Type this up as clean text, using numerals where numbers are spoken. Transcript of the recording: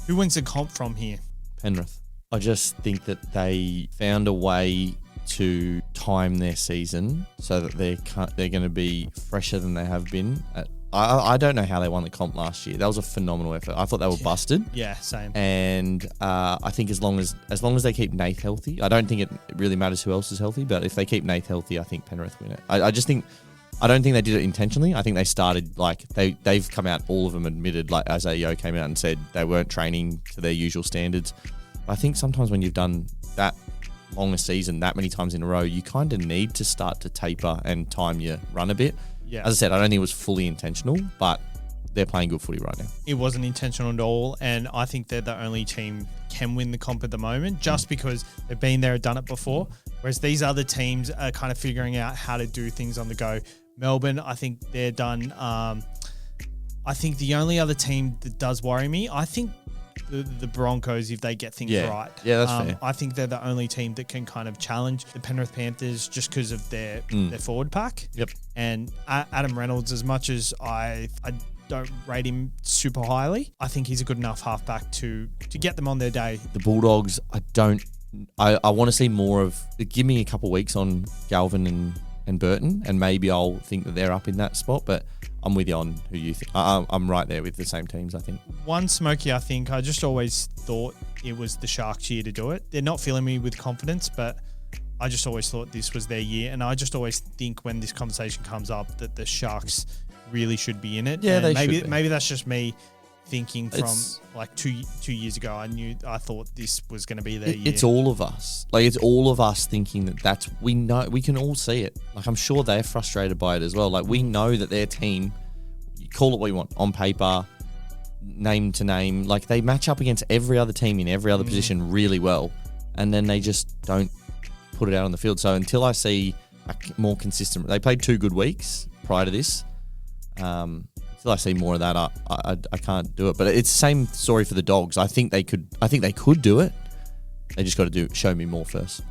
Who wins the comp from here? Penrith. I just think that they found a way to time their season so that they're going to be fresher than they have been. I don't know how they won the comp last year. That was a phenomenal effort. I thought they were busted. Yeah, same. And I think as long as they keep Nath healthy, I don't think it really matters who else is healthy, but if they keep Nath healthy, I think Penrith win it. I don't think they did it intentionally. I think they started they've come out, all of them admitted, like Isaiah Yeo came out and said they weren't training to their usual standards. I think sometimes when you've done that long a season that many times in a row, you kind of need to start to taper and time your run a bit. Yeah. As I said, I don't think it was fully intentional, but they're playing good footy right now. It wasn't intentional at all, and I think they're the only team can win the comp at the moment just because they've been there and done it before, whereas these other teams are kind of figuring out how to do things on the go. Melbourne, I think they're done. I think the only other team that does worry me, I think the Broncos, if they get things right. Yeah, that's fair. I think they're the only team that can kind of challenge the Penrith Panthers just because of their forward pack. Yep. And Adam Reynolds, as much as I don't rate him super highly, I think he's a good enough halfback to get them on their day. The Bulldogs, I want to see more of. Give me a couple of weeks on Galvin and Burton, and maybe I'll think that they're up in that spot, but I'm with you on who you think. I'm right there with the same teams, I think. One smoky, I think, I just always thought it was the Sharks' year to do it. They're not filling me with confidence, but I just always thought this was their year, and I just always think when this conversation comes up that the Sharks really should be in it. Yeah, and they maybe should be. Maybe that's just me thinking from like two years ago. I thought this was going to be their year. It's all of us. Like, it's all of us thinking that we know, we can all see it. Like, I'm sure they're frustrated by it as well. Like, we know that their team, you call it what you want, on paper, name to name, like they match up against every other team in every other position really well, and then they just don't put it out on the field. So until I see a more consistent, they played 2 good weeks prior to this. Until I see more of that, I can't do it. But it's the same story for the Dogs. I think they could do it. They just got to show me more first.